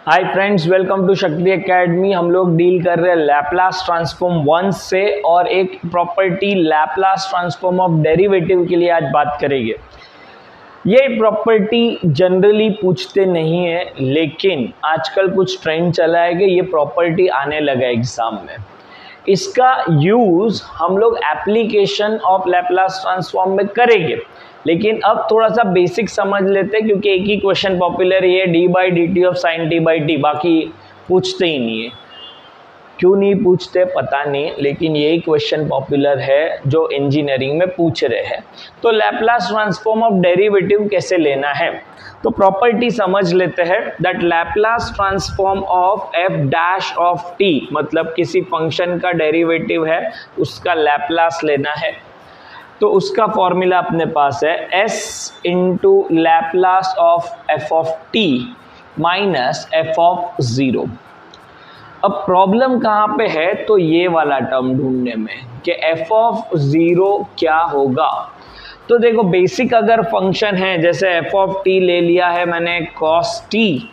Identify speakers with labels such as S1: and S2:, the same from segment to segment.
S1: Hi friends, welcome to शक्ति academy. हम लोग डील कर रहे हैं लैपलास ट्रांसफॉर्म 1 से और एक property Laplace transform of derivative के लिए आज बात करेंगे। ये प्रॉपर्टी जनरली पूछते नहीं है, लेकिन आजकल कुछ ट्रेंड चला है कि ये प्रॉपर्टी आने लगा एग्जाम में। इसका यूज़ हम लोग एप्लीकेशन ऑफ लैपलास ट्रांसफॉर्म में करेंगे, लेकिन अब थोड़ा सा बेसिक समझ लेते हैं, क्योंकि एक ही क्वेश्चन पॉपुलर है, D by D T of sine T by T, बाकी पूछते ही नहीं है। क्यों नहीं पूछते पता नहीं, लेकिन यही क्वेश्चन पॉपुलर है जो इंजीनियरिंग में पूछ रहे हैं। तो लैपलास ट्रांसफॉर्म ऑफ डेरिवेटिव कैसे लेना है, तो प्रॉपर्टी समझ लेते हैं। That Laplace transform of F dash of T, मतलब किसी फंक्शन का डेरिवेटिव है उसका लैपलास लेना है। तो उसका फॉर्मूला अपने पास है s into Laplace of F of T minus F of zero. अब प्रॉब्लम कहाँ पे है, तो ये वाला टर्म ढूंढने में कि एफ ऑफ ज़ीरो क्या होगा। तो देखो, बेसिक अगर फंक्शन है, जैसे एफ ऑफ टी ले लिया है मैंने कॉस टी,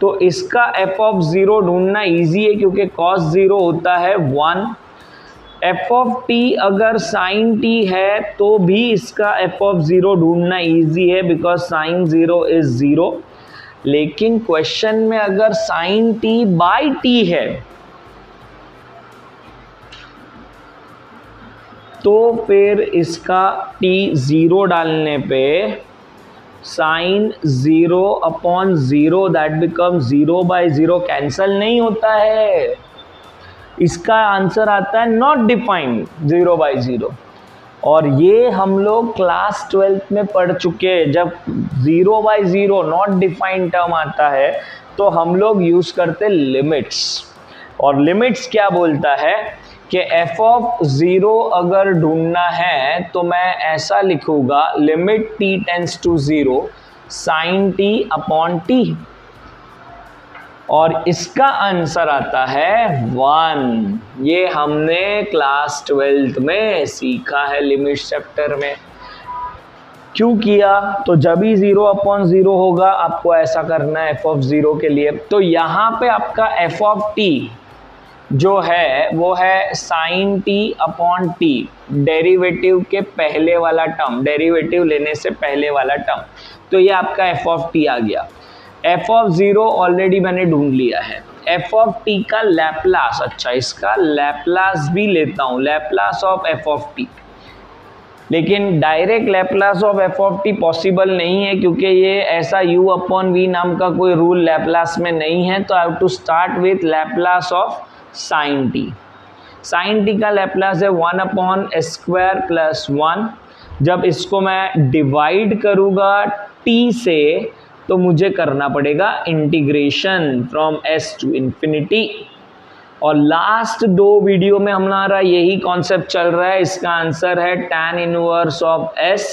S1: तो इसका एफ ऑफ ज़ीरो ढूंढना इजी है, क्योंकि कॉस ज़ीरो होता है 1। एफ ऑफ टी अगर साइन टी है तो भी इसका एफ ऑफ ज़ीरो ढूंढना इजी है, because sine zero is zero. लेकिन क्वेश्चन में अगर साइन टी बाई टी है तो फिर इसका टी ज़ीरो डालने पे sine zero upon zero, that become zero by zero, cancel नहीं होता है। इसका आंसर आता है नॉट डिफाइंड, 0 बाई 0। और ये हम लोग क्लास 12th में पढ़ चुके हैं। जब 0 बाई 0 नॉट डिफाइंड टर्म आता है तो हम लोग यूज़ करते लिमिट्स। और लिमिट्स क्या बोलता है कि एफ ऑफ ज़ीरो अगर ढूंढना है तो मैं ऐसा लिखूँगा, limit t tends to zero sine T upon t, और इसका आंसर आता है 1। ये हमने क्लास 12th में सीखा है लिमिट चैप्टर में। क्यों किया, तो जब ही 0 अपॉन 0 होगा आपको ऐसा करना है एफ ऑफ ज़ीरो के लिए। तो यहाँ पे आपका एफ ऑफ टी जो है वो है sine T upon t, derivative के पहले वाला टर्म, डेरिवेटिव लेने से पहले वाला टर्म। तो ये आपका एफ ऑफ टी आ गया। एफ ऑफ ज़ीरो ऑलरेडी मैंने ढूंढ लिया है। एफ ऑफ टी का लैपलास, अच्छा इसका लैपलास भी लेता हूँ, Laplace of F of T. लेकिन direct Laplace of F of T possible नहीं है, क्योंकि ये ऐसा u अपॉन वी नाम का कोई रूल लैपलास में नहीं है। तो I have to start with Laplace of sine t. Sine t का लैपलास है 1 अपॉन स्क्वायर प्लस 1। जब इसको मैं डिवाइड करूँगा t से तो मुझे करना पड़ेगा integration from s to infinity. और लास्ट 2 वीडियो में हमारा यही कॉन्सेप्ट चल रहा है। इसका आंसर है tan inverse of s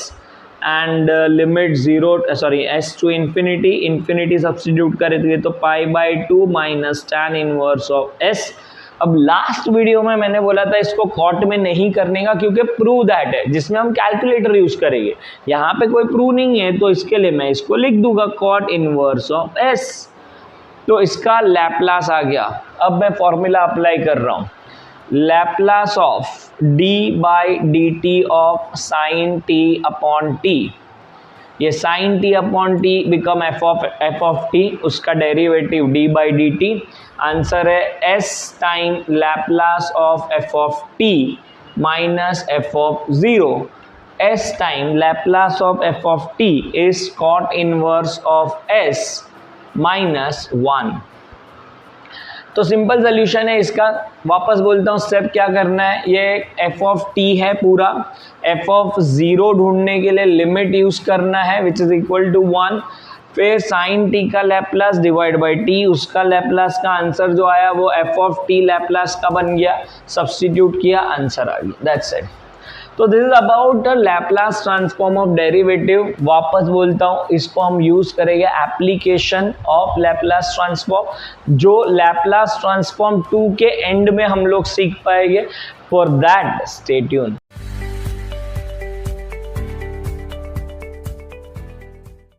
S1: and limit s to infinity, infinity substitute करेंगे तो pi by 2 minus tan inverse of s। अब लास्ट वीडियो में मैंने बोला था इसको कॉट में नहीं करने का, क्योंकि प्रूव दैट है जिसमें हम कैलकुलेटर यूज करेंगे। यहाँ पे कोई प्रूव नहीं है, तो इसके लिए मैं इसको लिख दूंगा कॉट इनवर्स ऑफ s। तो इसका लैपलास आ गया। अब मैं फॉर्मूला अप्लाई कर रहा हूँ, Laplace of d by D T of sine T upon T. ये sine T upon T become F of T, उसका derivative d by D T. Answer है s time Laplace of F of T minus F of zero. s time Laplace of F of T is cot inverse of s minus 1। तो simple solution है इसका। वापस बोलता हूँ, step क्या करना है। ये एफ ऑफ टी है पूरा, एफ ऑफ ज़ीरो ढूंढने के लिए लिमिट यूज करना है विच इज इक्वल टू 1। फिर साइन टी का लैपलास डिवाइड बाई टी, उसका लैपलास का आंसर जो आया वो एफ ऑफ टी लैपलास का बन गया, सब्स्टिट्यूट किया, आंसर आ गया, दैट्स इट। तो this is about Laplace transform of derivative. वापस बोलता हूँ, इसको हम यूज करेंगे एप्लीकेशन ऑफ लैपलास ट्रांसफॉर्म, जो लैपलास ट्रांसफॉर्म 2 के एंड में हम लोग सीख पाएंगे। For that stay tuned.